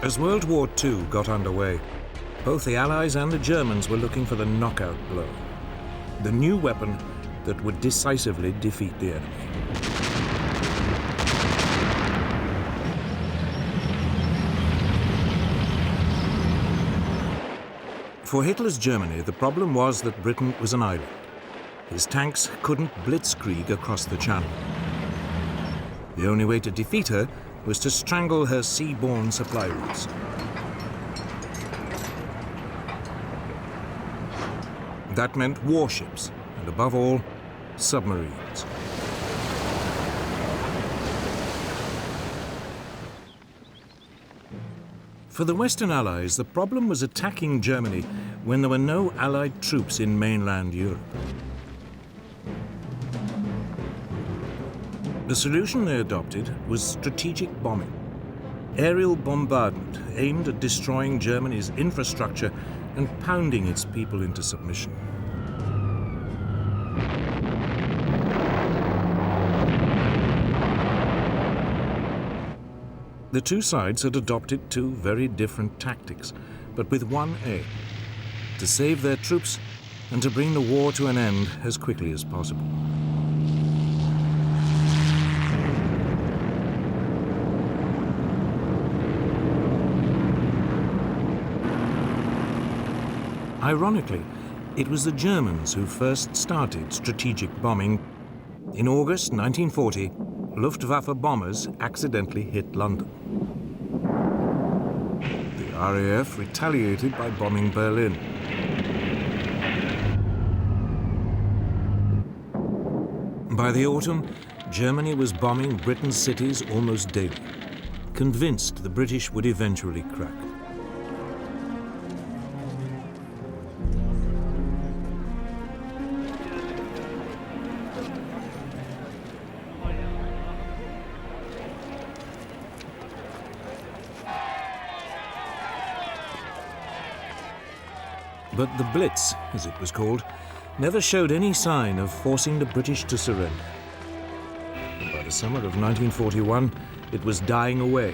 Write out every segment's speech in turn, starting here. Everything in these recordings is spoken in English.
As World War II got underway, both the Allies and the Germans were looking for the knockout blow, the new weapon that would decisively defeat the enemy. For Hitler's Germany, the problem was that Britain was an island. His tanks couldn't blitzkrieg across the Channel. The only way to defeat her was to strangle her sea-borne supply routes. That meant warships, and above all, submarines. For the Western Allies, the problem was attacking Germany when there were no Allied troops in mainland Europe. The solution they adopted was strategic bombing. Aerial bombardment aimed at destroying Germany's infrastructure and pounding its people into submission. The two sides had adopted two very different tactics, but with one aim: to save their troops and to bring the war to an end as quickly as possible. Ironically, it was the Germans who first started strategic bombing. In August 1940, Luftwaffe bombers accidentally hit London. The RAF retaliated by bombing Berlin. By the autumn, Germany was bombing Britain's cities almost daily, convinced the British would eventually crack. But the Blitz, as it was called, never showed any sign of forcing the British to surrender. And by the summer of 1941, it was dying away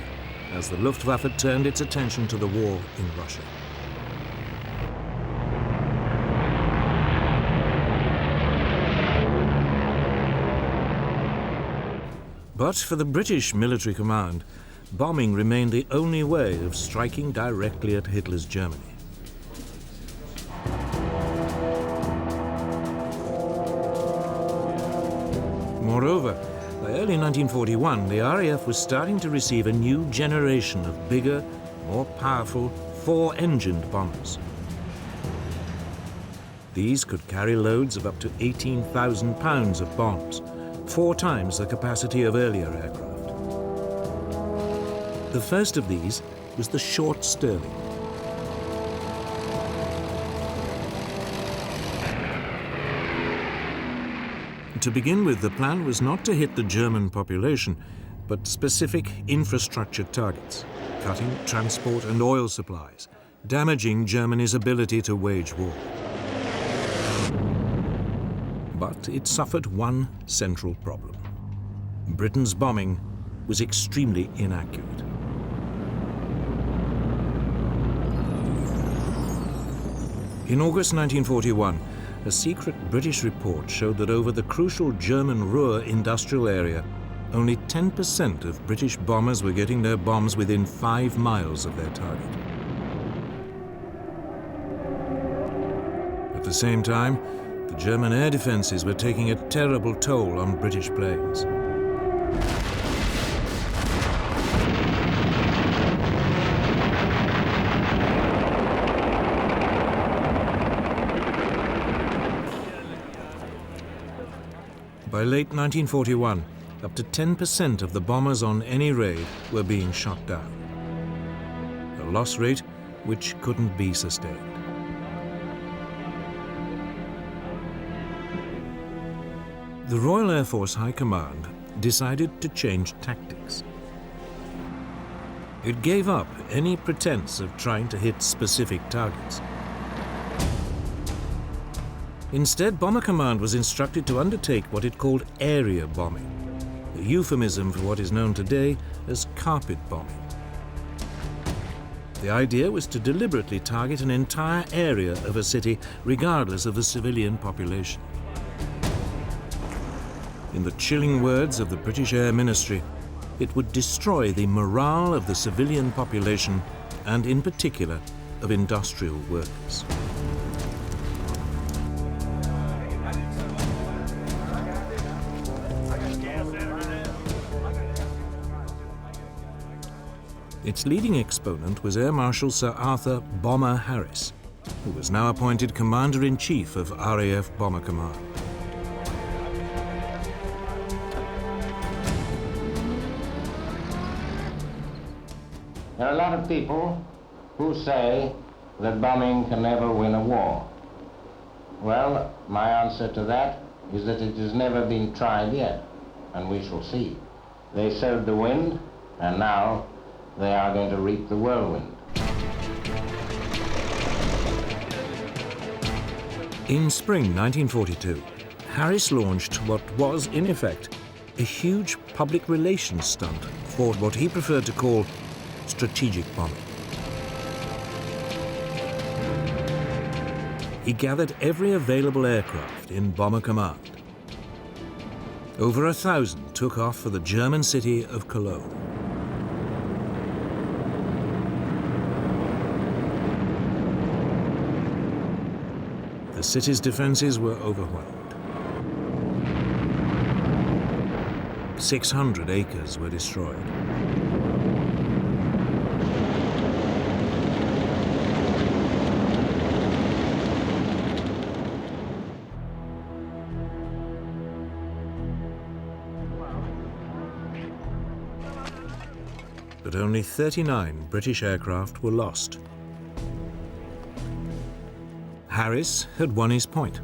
as the Luftwaffe turned its attention to the war in Russia. But for the British military command, bombing remained the only way of striking directly at Hitler's Germany. Moreover, by early 1941, the RAF was starting to receive a new generation of bigger, more powerful, four-engined bombers. These could carry loads of up to 18,000 pounds of bombs, 4 times the capacity of earlier aircraft. The first of these was the Short Stirling. To begin with, the plan was not to hit the German population, but specific infrastructure targets, cutting transport and oil supplies, damaging Germany's ability to wage war. But it suffered one central problem. Britain's bombing was extremely inaccurate. In August 1941, a secret British report showed that over the crucial German Ruhr industrial area, only 10% of British bombers were getting their bombs within 5 miles of their target. At the same time, the German air defenses were taking a terrible toll on British planes. By late 1941, up to 10% of the bombers on any raid were being shot down. A loss rate which couldn't be sustained. The Royal Air Force High Command decided to change tactics. It gave up any pretense of trying to hit specific targets. Instead, Bomber Command was instructed to undertake what it called area bombing, a euphemism for what is known today as carpet bombing. The idea was to deliberately target an entire area of a city, regardless of the civilian population. In the chilling words of the British Air Ministry, it would destroy the morale of the civilian population and, in particular, of industrial workers. Its leading exponent was Air Marshal Sir Arthur Bomber Harris, who was now appointed Commander-in-Chief of RAF Bomber Command. There are a lot of people who say that bombing can never win a war. Well, my answer to that is that it has never been tried yet, and we shall see. They sowed the wind, and now they are going to reap the whirlwind. In spring 1942, Harris launched what was, in effect, a huge public relations stunt for what he preferred to call strategic bombing. He gathered every available aircraft in Bomber Command. Over 1,000 took off for the German city of Cologne. The city's defenses were overwhelmed. 600 acres were destroyed. But only 39 British aircraft were lost. Harris had won his point.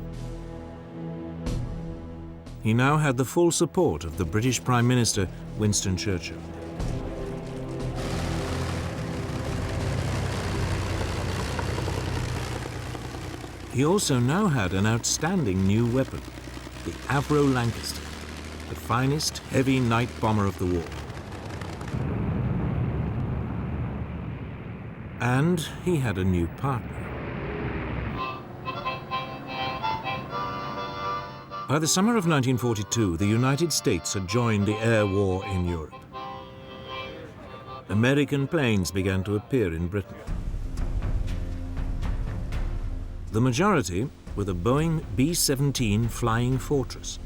He now had the full support of the British Prime Minister, Winston Churchill. He also now had an outstanding new weapon, the Avro Lancaster, the finest heavy night bomber of the war. And he had a new partner. By the summer of 1942, the United States had joined the air war in Europe. American planes began to appear in Britain. The majority were the Boeing B-17 Flying Fortress.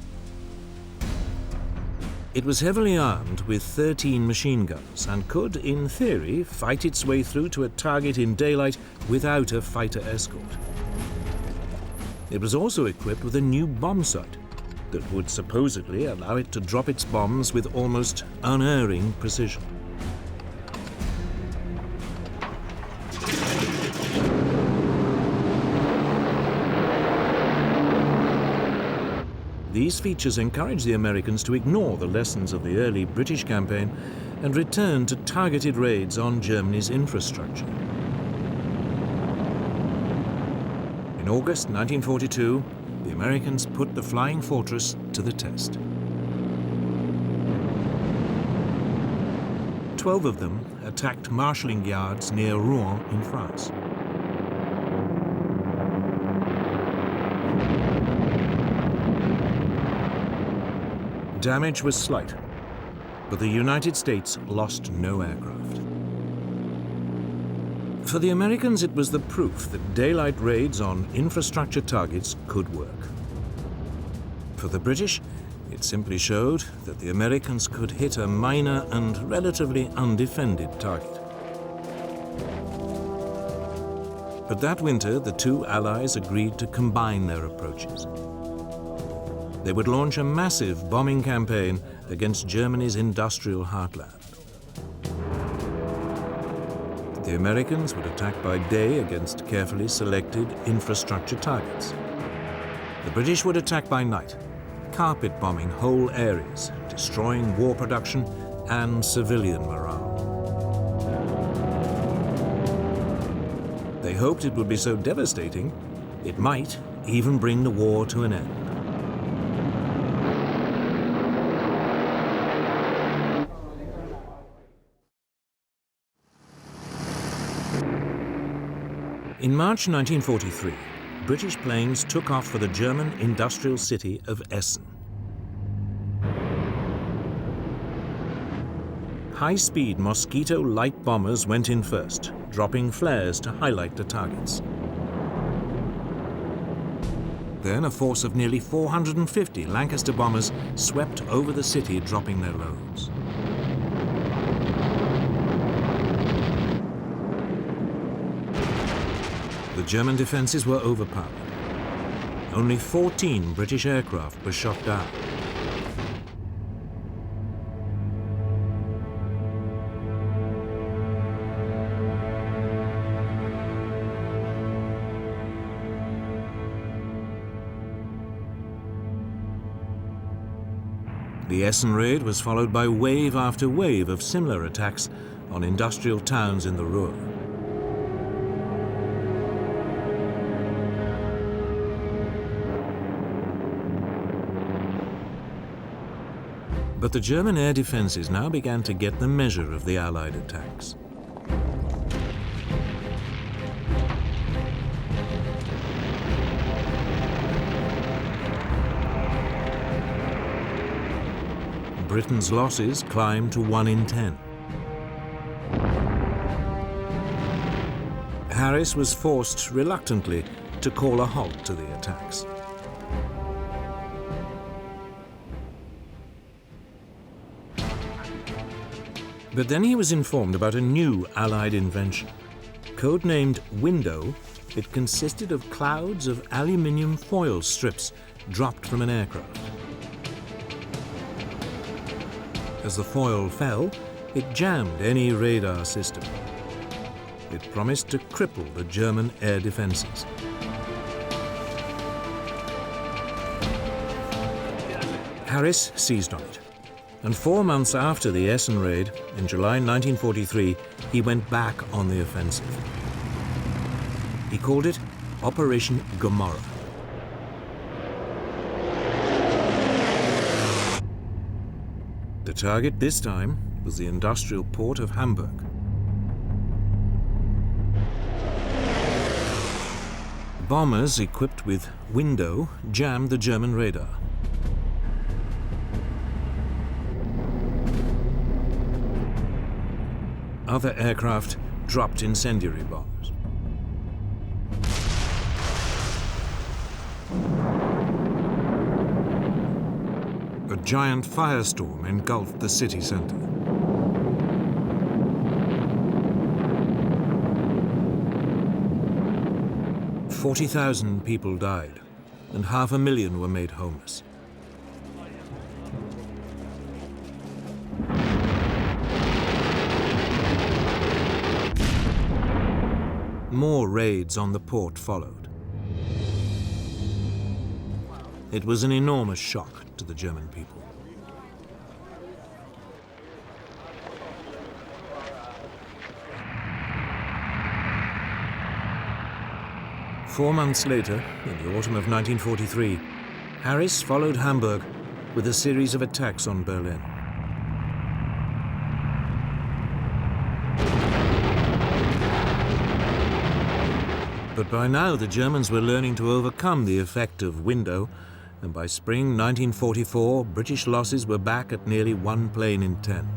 It was heavily armed with 13 machine guns and could, in theory, fight its way through to a target in daylight without a fighter escort. It was also equipped with a new bomb sight that would supposedly allow it to drop its bombs with almost unerring precision. These features encouraged the Americans to ignore the lessons of the early British campaign and return to targeted raids on Germany's infrastructure. In August 1942, the Americans put the Flying Fortress to the test. 12 of them attacked marshalling yards near Rouen in France. Damage was slight, but the United States lost no aircraft. For the Americans, it was the proof that daylight raids on infrastructure targets could work. For the British, it simply showed that the Americans could hit a minor and relatively undefended target. But that winter, the two allies agreed to combine their approaches. They would launch a massive bombing campaign against Germany's industrial heartland. The Americans would attack by day against carefully selected infrastructure targets. The British would attack by night, carpet bombing whole areas, destroying war production and civilian morale. They hoped it would be so devastating, it might even bring the war to an end. In March 1943, British planes took off for the German industrial city of Essen. High-speed Mosquito light bombers went in first, dropping flares to highlight the targets. Then a force of nearly 450 Lancaster bombers swept over the city, dropping their loads. The German defenses were overpowered. Only 14 British aircraft were shot down. The Essen Raid was followed by wave after wave of similar attacks on industrial towns in the Ruhr. But the German air defenses now began to get the measure of the Allied attacks. Britain's losses climbed to 1 in 10. Harris was forced reluctantly to call a halt to the attacks. But then he was informed about a new Allied invention. Codenamed Window, it consisted of clouds of aluminium foil strips dropped from an aircraft. As the foil fell, it jammed any radar system. It promised to cripple the German air defenses. Harris seized on it. And 4 months after the Essen Raid, in July 1943, he went back on the offensive. He called it Operation Gomorrah. The target this time was the industrial port of Hamburg. Bombers equipped with Window jammed the German radar. Other aircraft dropped incendiary bombs. A giant firestorm engulfed the city center. "40,000 people died, and 500,000 were made homeless. More raids on the port followed. It was an enormous shock to the German people. Four months later, in the autumn of 1943, Harris followed Hamburg with a series of attacks on Berlin. But by now, the Germans were learning to overcome the effect of Window, and by spring 1944, British losses were back at nearly 1 plane in 10.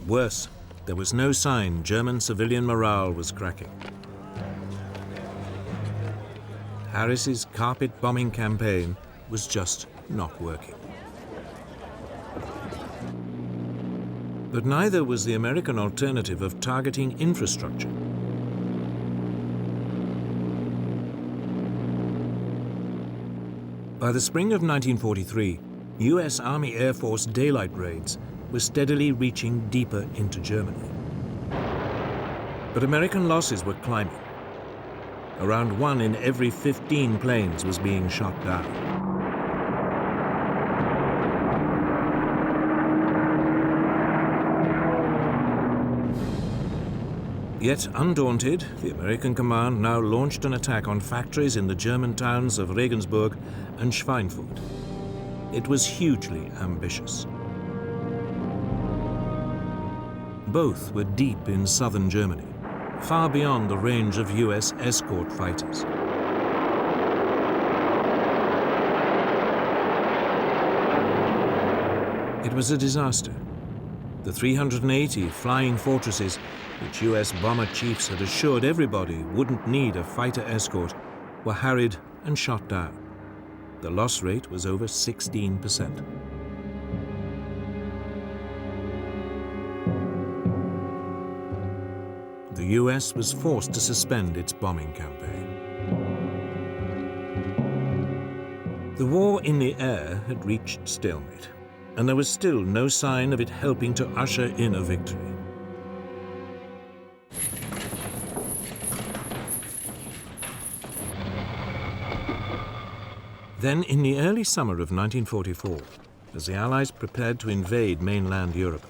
Worse, there was no sign German civilian morale was cracking. Harris's carpet bombing campaign was just not working. But neither was the American alternative of targeting infrastructure. By the spring of 1943, US Army Air Force daylight raids were steadily reaching deeper into Germany. But American losses were climbing. Around 1 in every 15 planes was being shot down. Yet undaunted, the American command now launched an attack on factories in the German towns of Regensburg and Schweinfurt. It was hugely ambitious. Both were deep in southern Germany, far beyond the range of US escort fighters. It was a disaster. The 380 flying fortresses, which US bomber chiefs had assured everybody wouldn't need a fighter escort, were harried and shot down. The loss rate was over 16%. The US was forced to suspend its bombing campaign. The war in the air had reached stalemate, and there was still no sign of it helping to usher in a victory. Then, in the early summer of 1944, as the Allies prepared to invade mainland Europe,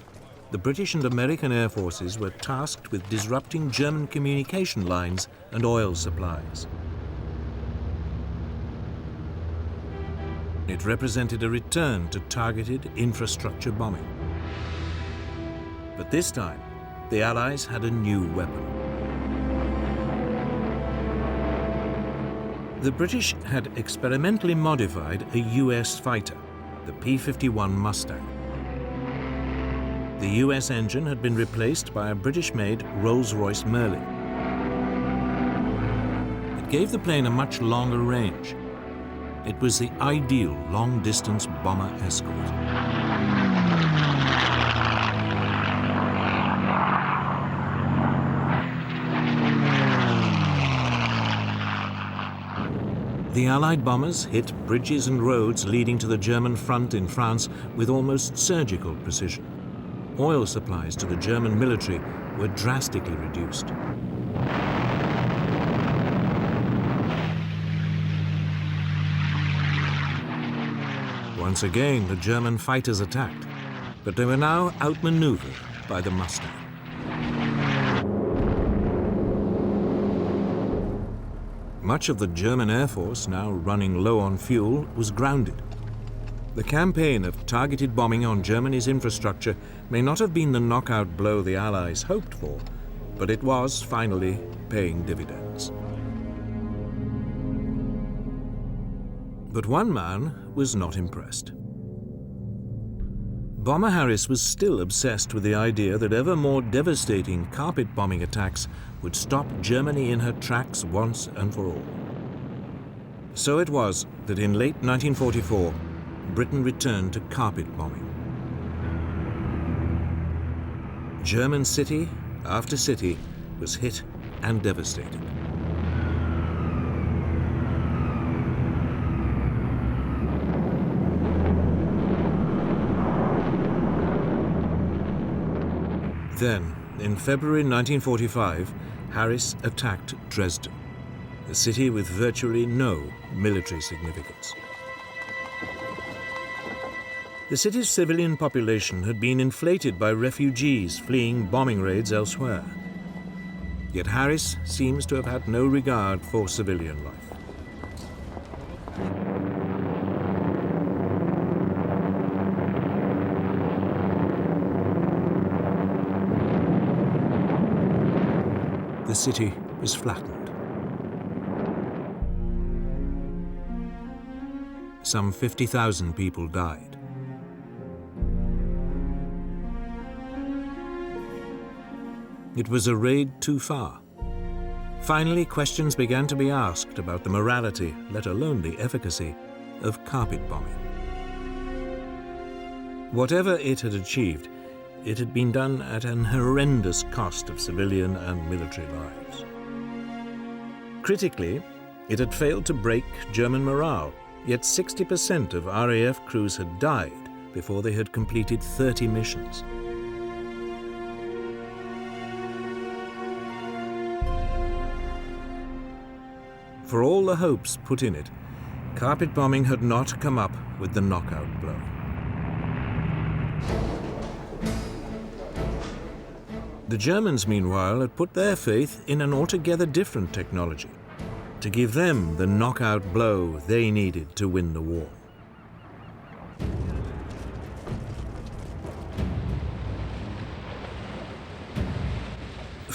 the British and American air forces were tasked with disrupting German communication lines and oil supplies. It represented a return to targeted infrastructure bombing. But this time, the Allies had a new weapon. The British had experimentally modified a US fighter, the P51 Mustang. The US engine had been replaced by a British-made Rolls-Royce Merlin. It gave the plane a much longer range. It was the ideal long-distance bomber escort. The Allied bombers hit bridges and roads leading to the German front in France with almost surgical precision. Oil supplies to the German military were drastically reduced. Once again, the German fighters attacked, but they were now outmaneuvered by the Mustang. Much of the German Air Force, now running low on fuel, was grounded. The campaign of targeted bombing on Germany's infrastructure may not have been the knockout blow the Allies hoped for, but it was finally paying dividends. But one man was not impressed. Bomber Harris was still obsessed with the idea that ever more devastating carpet bombing attacks would stop Germany in her tracks once and for all. So it was that in late 1944, Britain returned to carpet bombing. German city after city was hit and devastated. Then, in February 1945, Harris attacked Dresden, a city with virtually no military significance. The city's civilian population had been inflated by refugees fleeing bombing raids elsewhere. Yet Harris seems to have had no regard for civilian life. The city was flattened. Some 50,000 people died. It was a raid too far. Finally, questions began to be asked about the morality, let alone the efficacy, of carpet bombing. Whatever it had achieved, it had been done at an horrendous cost of civilian and military lives. Critically, it had failed to break German morale, yet 60% of RAF crews had died before they had completed 30 missions. For all the hopes put in it, carpet bombing had not come up with the knockout blow. The Germans, meanwhile, had put their faith in an altogether different technology to give them the knockout blow they needed to win the war.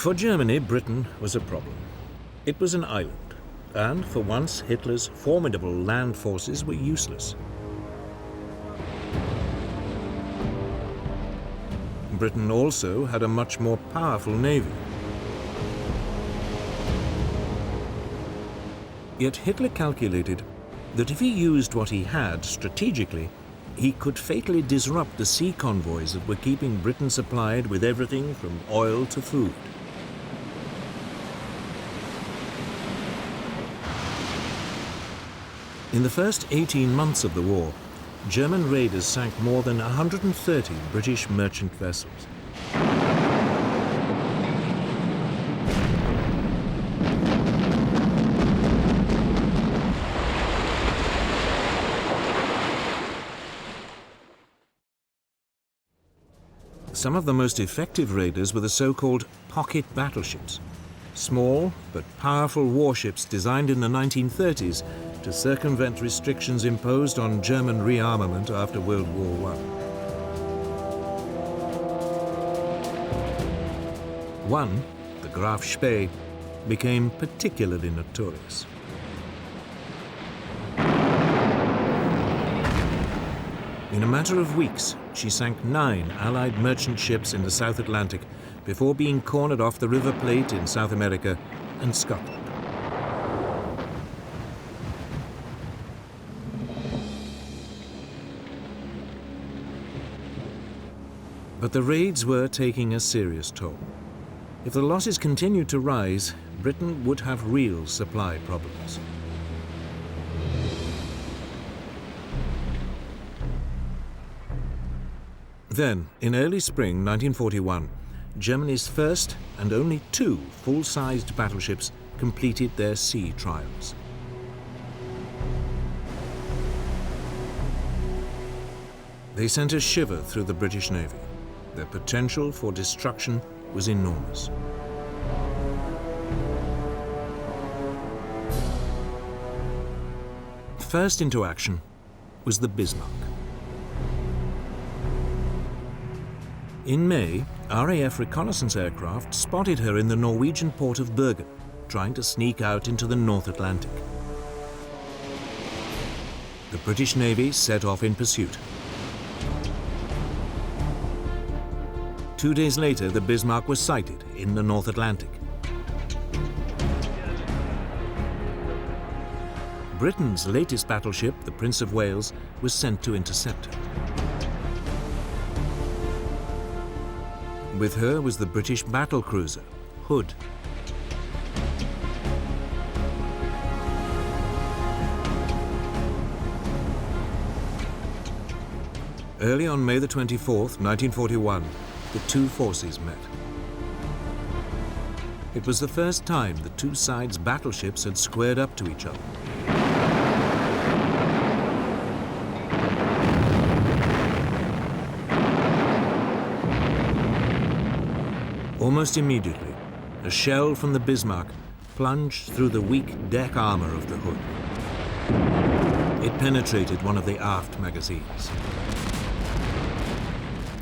For Germany, Britain was a problem. It was an island, and for once Hitler's formidable land forces were useless. Britain also had a much more powerful navy. Yet Hitler calculated that if he used what he had strategically, he could fatally disrupt the sea convoys that were keeping Britain supplied with everything from oil to food. In the first 18 months of the war, German raiders sank more than 130 British merchant vessels. Some of the most effective raiders were the so-called pocket battleships, small but powerful warships designed in the 1930s to circumvent restrictions imposed on German rearmament after World War I. One, the Graf Spee, became particularly notorious. In a matter of weeks, she sank 9 Allied merchant ships in the South Atlantic before being cornered off the River Plate in South America and Scotland. But the raids were taking a serious toll. If the losses continued to rise, Britain would have real supply problems. Then, in early spring 1941, Germany's first and only 2 full-sized battleships completed their sea trials. They sent a shiver through the British Navy. Their potential for destruction was enormous. First into action was the Bismarck. In May, RAF reconnaissance aircraft spotted her in the Norwegian port of Bergen, trying to sneak out into the North Atlantic. The British Navy set off in pursuit. 2 days later, the Bismarck was sighted in the North Atlantic. Britain's latest battleship, the Prince of Wales, was sent to intercept her. With her was the British battlecruiser, Hood. Early on May the 24th, 1941, the 2 forces met. It was the first time the 2 sides' battleships had squared up to each other. Almost immediately, a shell from the Bismarck plunged through the weak deck armor of the Hood. It penetrated one of the aft magazines.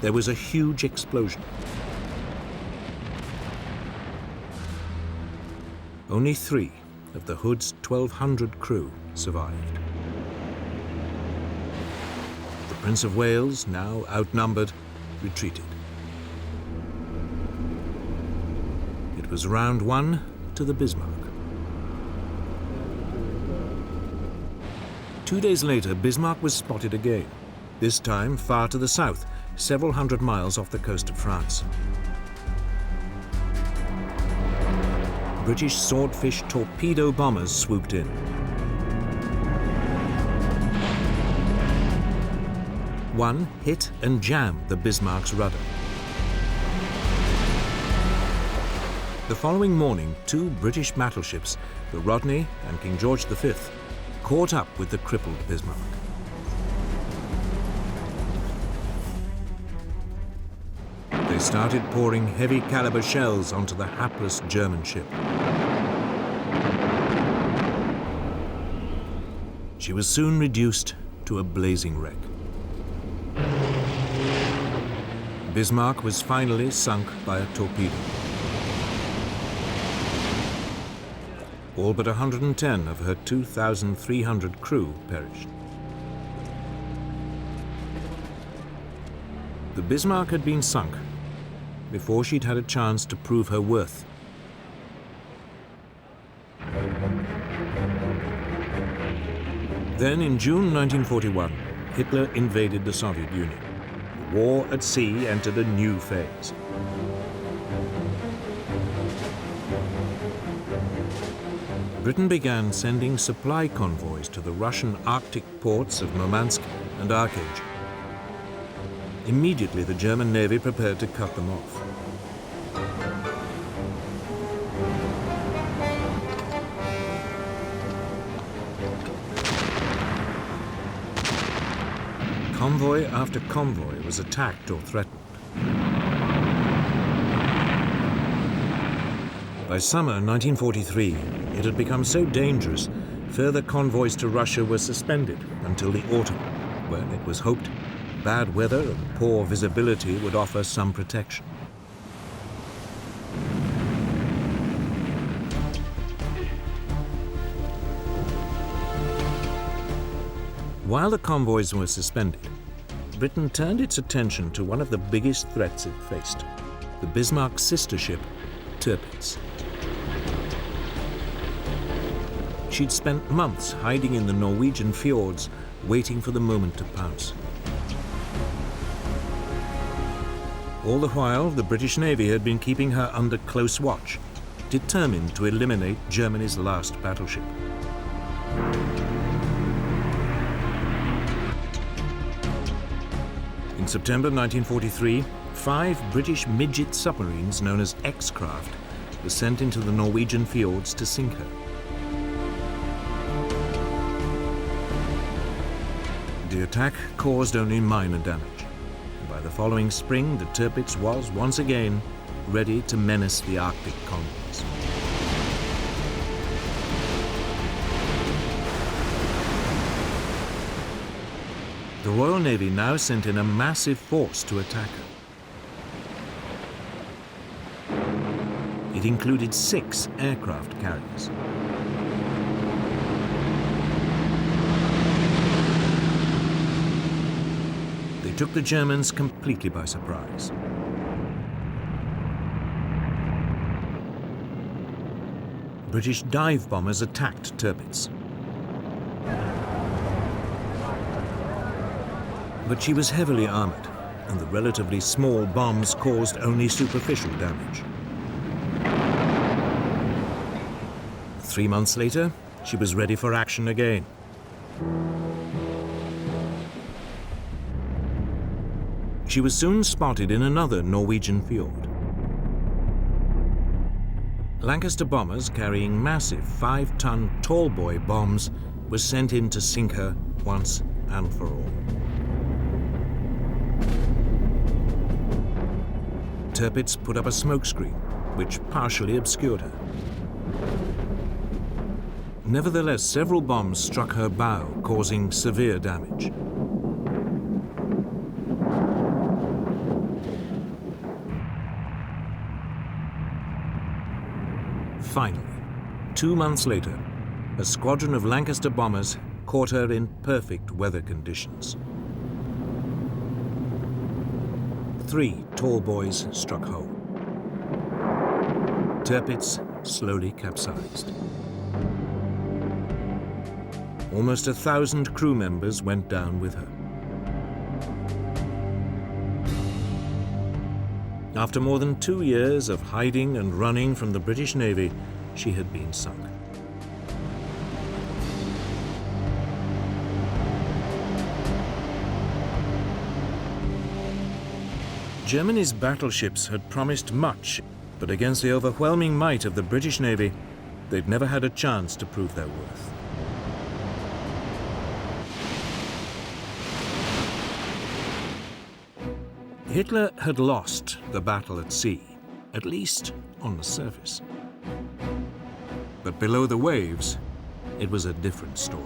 There was a huge explosion. Only 3 of the Hood's 1,200 crew survived. The Prince of Wales, now outnumbered, retreated. It was round 1 to the Bismarck. 2 days later, Bismarck was spotted again, this time far to the south, several hundred miles off the coast of France. British Swordfish torpedo bombers swooped in. One hit and jammed the Bismarck's rudder. The following morning, 2 British battleships, the Rodney and King George V, caught up with the crippled Bismarck. They started pouring heavy caliber shells onto the hapless German ship. She was soon reduced to a blazing wreck. Bismarck was finally sunk by a torpedo. All but 110 of her 2,300 crew perished. The Bismarck had been sunk before she'd had a chance to prove her worth. Then, in June 1941, Hitler invaded the Soviet Union. The war at sea entered a new phase. Britain began sending supply convoys to the Russian Arctic ports of Murmansk and Archangel. Immediately, the German Navy prepared to cut them off. Convoy after convoy was attacked or threatened. By summer 1943, it had become so dangerous, further convoys to Russia were suspended until the autumn, when it was hoped bad weather and poor visibility would offer some protection. While the convoys were suspended, Britain turned its attention to one of the biggest threats it faced, the Bismarck's sister ship, Turpitz. She'd spent months hiding in the Norwegian fjords, waiting for the moment to pounce. All the while, the British Navy had been keeping her under close watch, determined to eliminate Germany's last battleship. In September 1943, 5 British midget submarines known as X-craft were sent into the Norwegian fjords to sink her. The attack caused only minor damage. By the following spring, the Turpitz was once again ready to menace the Arctic convoys. The Royal Navy now sent in a massive force to attack her. It included 6 aircraft carriers. They took the Germans completely by surprise. British dive bombers attacked Turpitz. But she was heavily armored, and the relatively small bombs caused only superficial damage. 3 months later, she was ready for action again. She was soon spotted in another Norwegian fjord. Lancaster bombers carrying massive 5-ton tallboy bombs were sent in to sink her once and for all. Turpitz put up a smokescreen, which partially obscured her. Nevertheless, several bombs struck her bow, causing severe damage. Finally, 2 months later, a squadron of Lancaster bombers caught her in perfect weather conditions. 3 tall boys struck home. Turpitz slowly capsized. Almost 1,000 crew members went down with her. After more than 2 years of hiding and running from the British Navy, she had been sunk. Germany's battleships had promised much, but against the overwhelming might of the British Navy, they'd never had a chance to prove their worth. Hitler had lost the battle at sea, at least on the surface. But below the waves, it was a different story.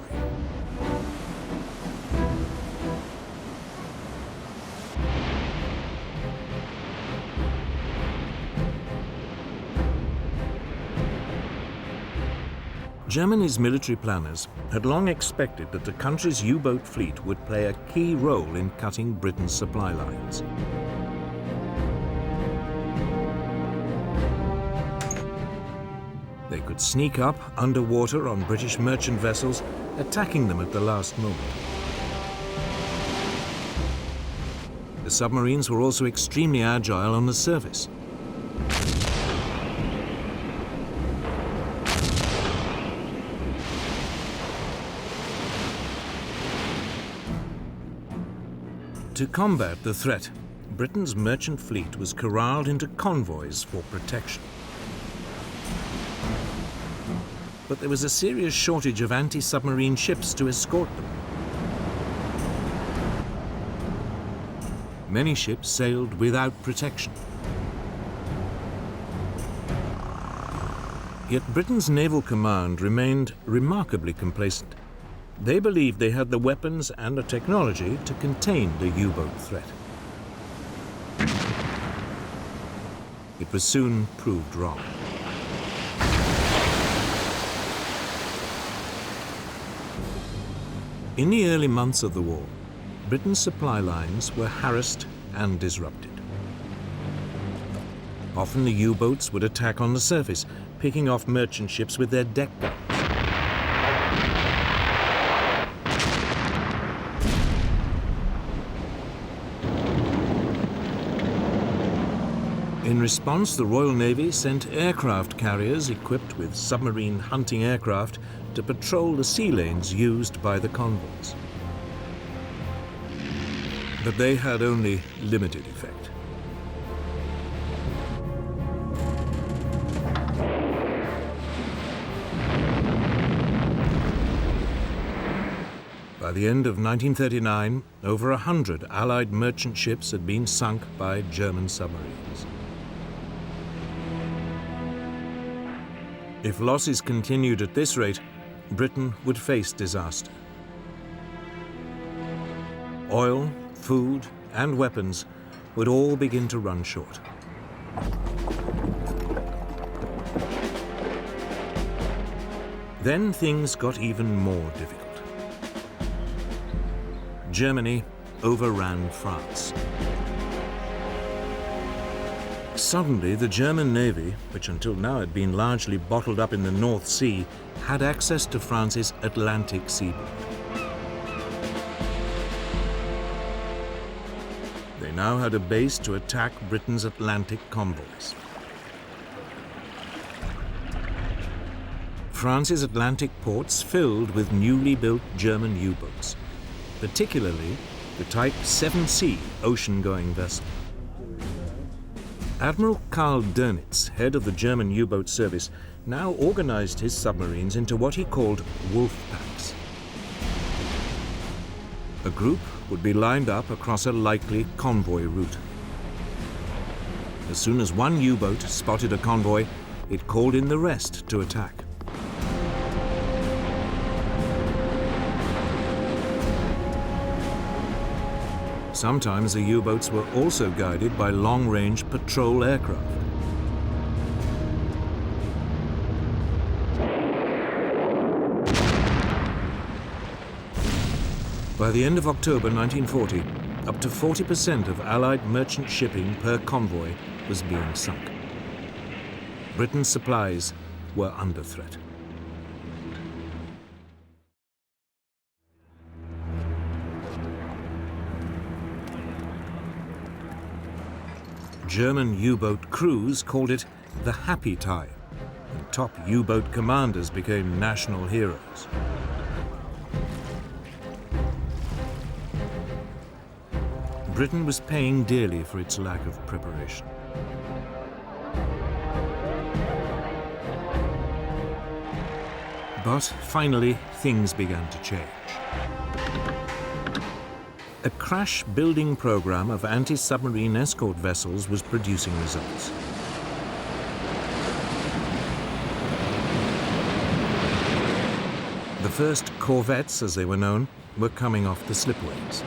Germany's military planners had long expected that the country's U-boat fleet would play a key role in cutting Britain's supply lines. They could sneak up underwater on British merchant vessels, attacking them at the last moment. The submarines were also extremely agile on the surface. To combat the threat, Britain's merchant fleet was corralled into convoys for protection. But there was a serious shortage of anti-submarine ships to escort them. Many ships sailed without protection. Yet Britain's naval command remained remarkably complacent. They believed they had the weapons and the technology to contain the U-boat threat. It was soon proved wrong. In the early months of the war, Britain's supply lines were harassed and disrupted. Often the U-boats would attack on the surface, picking off merchant ships with their deck guns. In response, the Royal Navy sent aircraft carriers equipped with submarine hunting aircraft to patrol the sea lanes used by the convoys. But they had only limited effect. By the end of 1939, over 100 Allied merchant ships had been sunk by German submarines. If losses continued at this rate, Britain would face disaster. Oil, food, and weapons would all begin to run short. Then things got even more difficult. Germany overran France. Suddenly, the German Navy, which until now had been largely bottled up in the North Sea, had access to France's Atlantic seaboard. They now had a base to attack Britain's Atlantic convoys. France's Atlantic ports filled with newly built German U-boats, particularly the Type 7C ocean-going vessel. Admiral Karl Dönitz, head of the German U-boat service, now organized his submarines into what he called wolf packs. A group would be lined up across a likely convoy route. As soon as one U-boat spotted a convoy, it called in the rest to attack. Sometimes the U-boats were also guided by long-range patrol aircraft. By the end of October 1940, up to 40% of Allied merchant shipping per convoy was being sunk. Britain's supplies were under threat. German U-boat crews called it the happy time, and top U-boat commanders became national heroes. Britain was paying dearly for its lack of preparation. But finally, things began to change. A crash-building program of anti-submarine escort vessels was producing results. The first corvettes, as they were known, were coming off the slipways.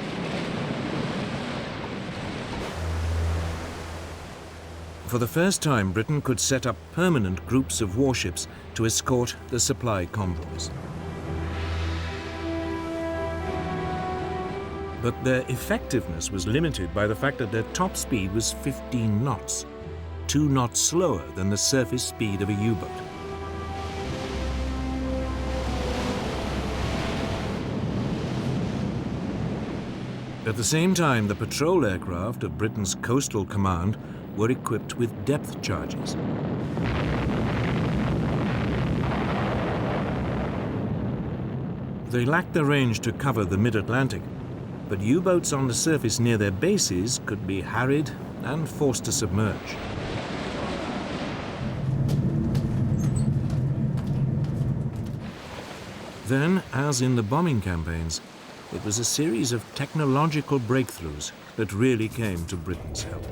For the first time, Britain could set up permanent groups of warships to escort the supply convoys. But their effectiveness was limited by the fact that their top speed was 15 knots, 2 knots slower than the surface speed of a U-boat. At the same time, the patrol aircraft of Britain's Coastal Command were equipped with depth charges. They lacked the range to cover the mid-Atlantic, but U-boats on the surface near their bases could be harried and forced to submerge. Then, as in the bombing campaigns, it was a series of technological breakthroughs that really came to Britain's help.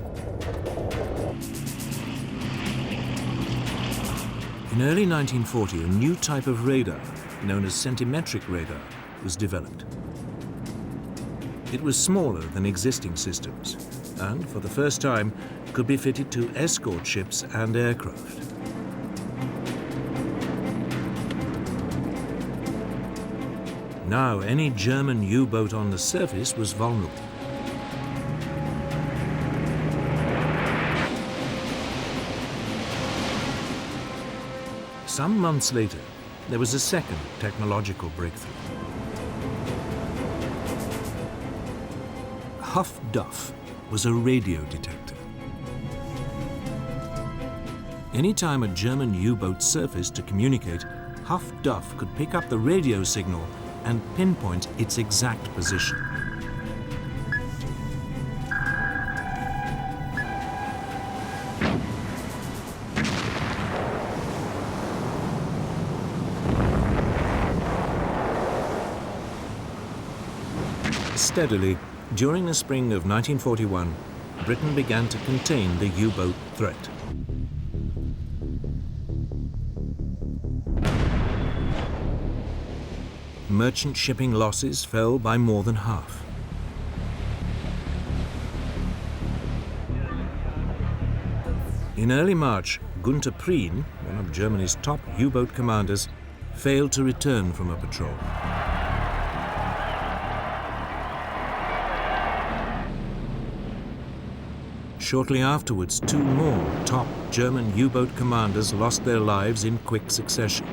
In early 1940, a new type of radar, known as centimetric radar, was developed. It was smaller than existing systems, and for the first time could be fitted to escort ships and aircraft. Now, any German U-boat on the surface was vulnerable. Some months later, there was a second technological breakthrough. Huff-Duff was a radio detector. Anytime a German U-boat surfaced to communicate, Huff-Duff could pick up the radio signal and pinpoint its exact position. Steadily, during the spring of 1941, Britain began to contain the U-boat threat. Merchant shipping losses fell by more than half. In early March, Gunther Prien, one of Germany's top U-boat commanders, failed to return from a patrol. Shortly afterwards, 2 more top German U-boat commanders lost their lives in quick succession.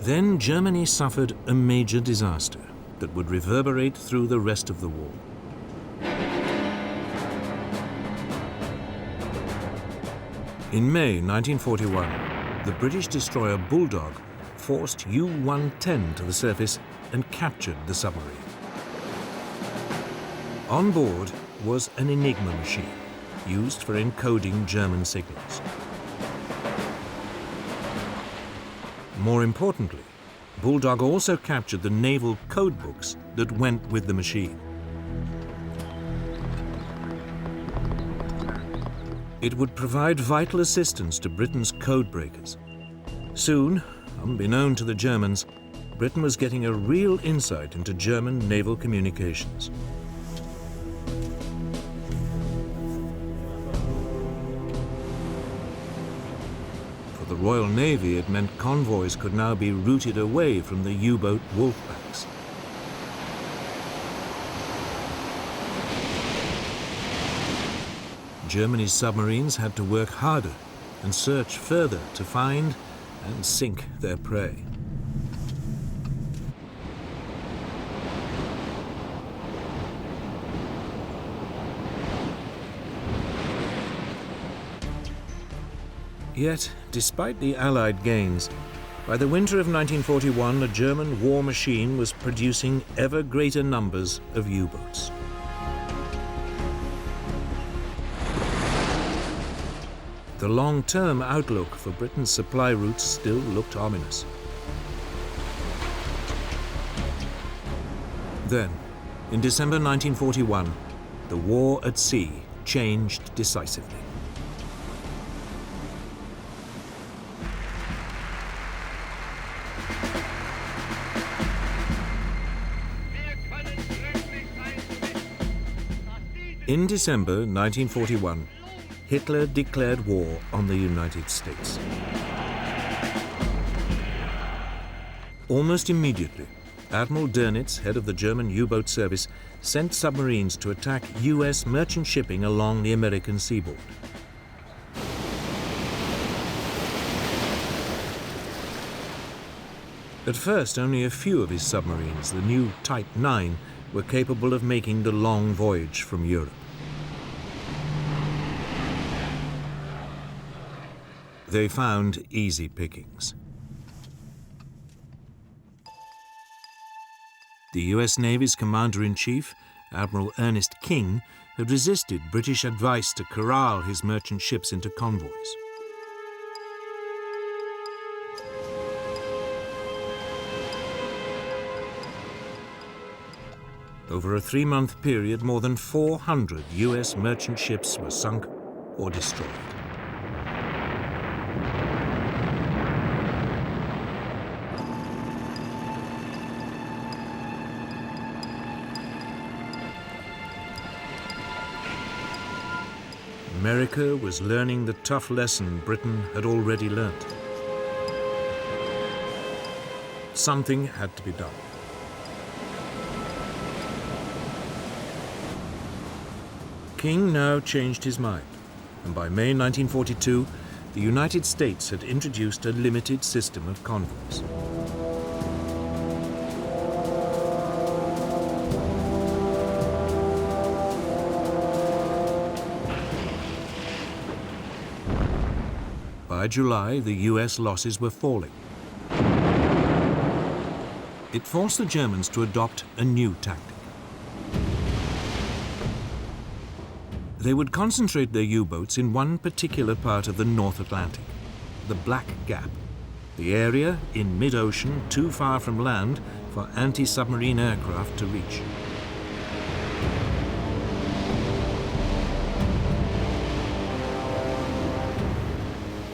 Then Germany suffered a major disaster that would reverberate through the rest of the war. In May 1941, the British destroyer Bulldog forced U-110 to the surface and captured the submarine. On board was an Enigma machine used for encoding German signals. More importantly, Bulldog also captured the naval code books that went with the machine. It would provide vital assistance to Britain's code breakers. Soon, unbeknown to the Germans, Britain was getting a real insight into German naval communications. For the Royal Navy, it meant convoys could now be routed away from the U-boat wolfpacks. Germany's submarines had to work harder and search further to find and sink their prey. Yet, despite the Allied gains, by the winter of 1941, the German war machine was producing ever greater numbers of U-boats. The long-term outlook for Britain's supply routes still looked ominous. Then, in December 1941, the war at sea changed decisively. In December 1941, Hitler declared war on the United States. Almost immediately, Admiral Dönitz, head of the German U-boat service, sent submarines to attack US merchant shipping along the American seaboard. At first, only a few of his submarines, the new Type 9, were capable of making the long voyage from Europe. They found easy pickings. The US Navy's Commander-in-Chief, Admiral Ernest King, had resisted British advice to corral his merchant ships into convoys. Over a 3-month period, more than 400 US merchant ships were sunk or destroyed. America was learning the tough lesson Britain had already learnt. Something had to be done. King now changed his mind, and by May 1942, the United States had introduced a limited system of convoys. By July, the US losses were falling. It forced the Germans to adopt a new tactic. They would concentrate their U-boats in one particular part of the North Atlantic, the Black Gap, the area in mid-ocean too far from land for anti-submarine aircraft to reach.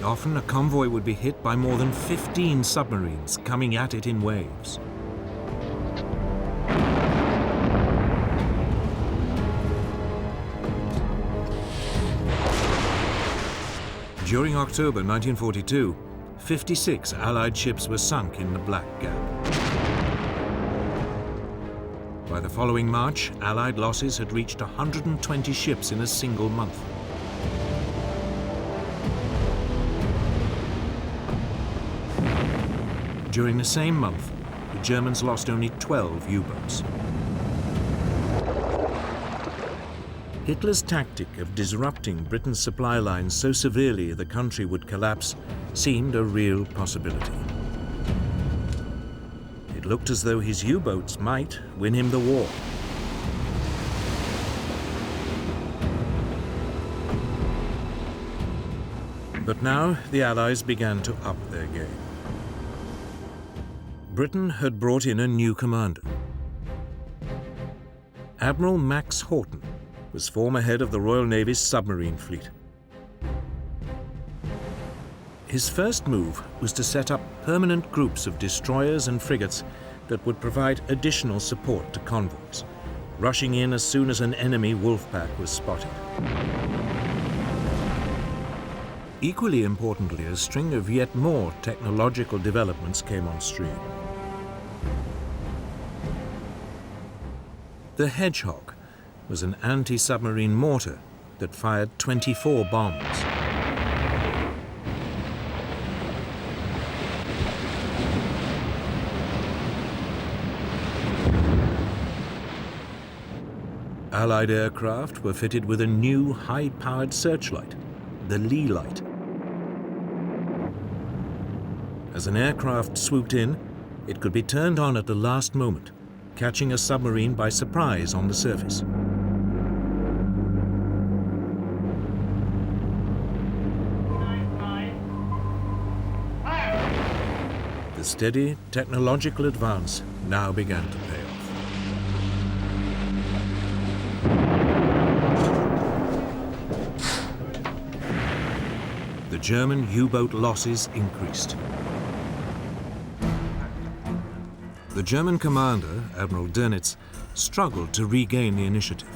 Often a convoy would be hit by more than 15 submarines coming at it in waves. During October 1942, 56 Allied ships were sunk in the Black Gap. By the following March, Allied losses had reached 120 ships in a single month. During the same month, the Germans lost only 12 U-boats. Hitler's tactic of disrupting Britain's supply lines so severely the country would collapse seemed a real possibility. It looked as though his U-boats might win him the war. But now the Allies began to up their game. Britain had brought in a new commander. Admiral Max Horton was former head of the Royal Navy's submarine fleet. His first move was to set up permanent groups of destroyers and frigates that would provide additional support to convoys, rushing in as soon as an enemy wolfpack was spotted. Equally importantly, a string of yet more technological developments came on stream. The Hedgehog was an anti-submarine mortar that fired 24 bombs. Allied aircraft were fitted with a new high-powered searchlight, the Lee light. As an aircraft swooped in, it could be turned on at the last moment, catching a submarine by surprise on the surface. The steady technological advance now began to pay off. The German U-boat losses increased. The German commander, Admiral Dönitz, struggled to regain the initiative.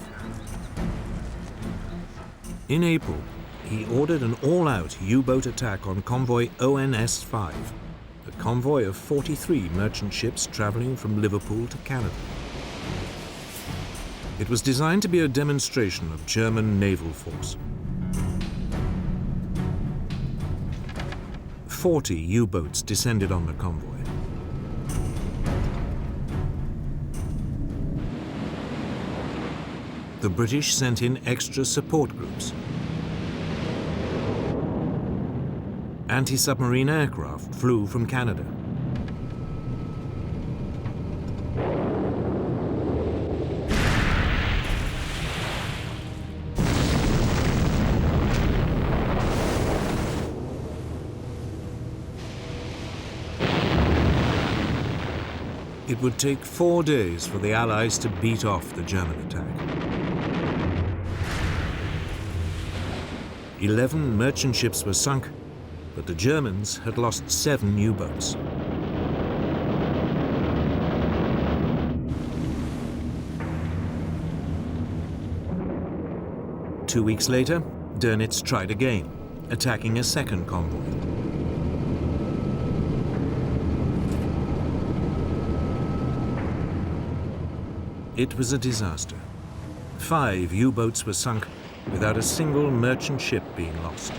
In April, he ordered an all-out U-boat attack on convoy ONS-5, a convoy of 43 merchant ships traveling from Liverpool to Canada. It was designed to be a demonstration of German naval force. 40 U-boats descended on the convoy. The British sent in extra support groups. Anti-submarine aircraft flew from Canada. It would take 4 days for the Allies to beat off the German attack. 11 merchant ships were sunk, but the Germans had lost 7 U-boats. Two weeks later, Dönitz tried again, attacking a second convoy. It was a disaster. 5 U-boats were sunk without a single merchant ship being lost.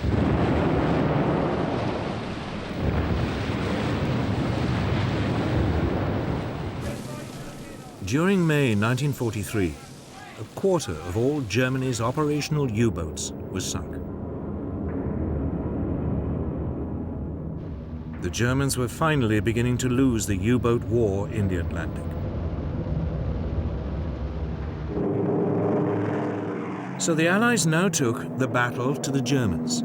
During May 1943, a quarter of all Germany's operational U-boats was sunk. The Germans were finally beginning to lose the U-boat war in the Atlantic. So the Allies now took the battle to the Germans.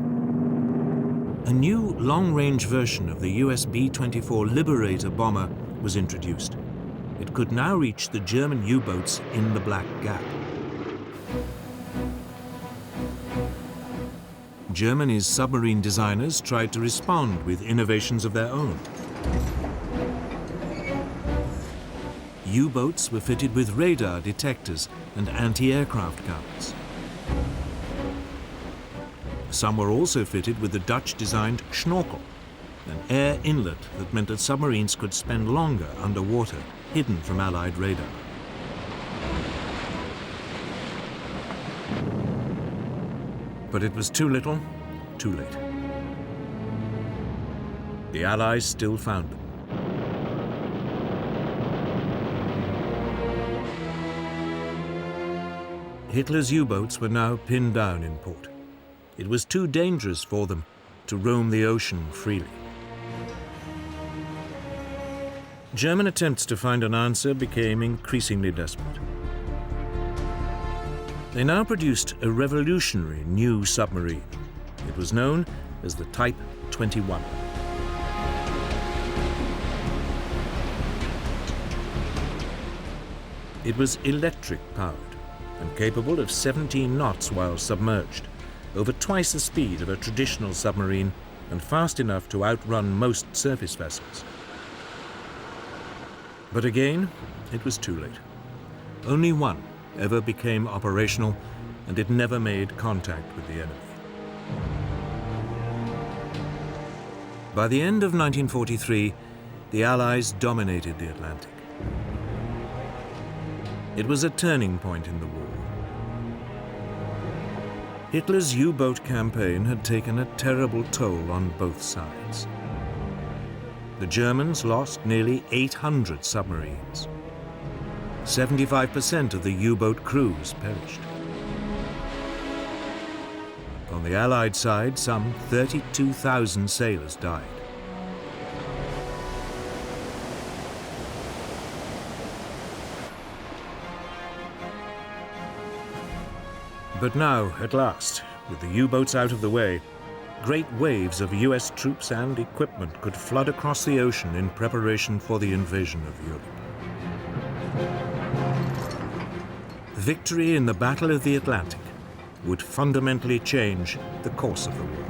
A new long-range version of the US B-24 Liberator bomber was introduced. It could now reach the German U-boats in the Black Gap. Germany's submarine designers tried to respond with innovations of their own. U-boats were fitted with radar detectors and anti-aircraft guns. Some were also fitted with the Dutch-designed schnorkel, an air inlet that meant that submarines could spend longer underwater, hidden from Allied radar. But it was too little, too late. The Allies still found them. Hitler's U-boats were now pinned down in port. It was too dangerous for them to roam the ocean freely. German attempts to find an answer became increasingly desperate. They now produced a revolutionary new submarine. It was known as the Type 21. It was electric-powered and capable of 17 knots while submerged, over twice the speed of a traditional submarine and fast enough to outrun most surface vessels. But again, it was too late. Only one ever became operational, and it never made contact with the enemy. By the end of 1943, the Allies dominated the Atlantic. It was a turning point in the war. Hitler's U-boat campaign had taken a terrible toll on both sides. The Germans lost nearly 800 submarines. 75% of the U-boat crews perished. On the Allied side, some 32,000 sailors died. But now, at last, with the U-boats out of the way, great waves of US troops and equipment could flood across the ocean in preparation for the invasion of Europe. Victory in the Battle of the Atlantic would fundamentally change the course of the war.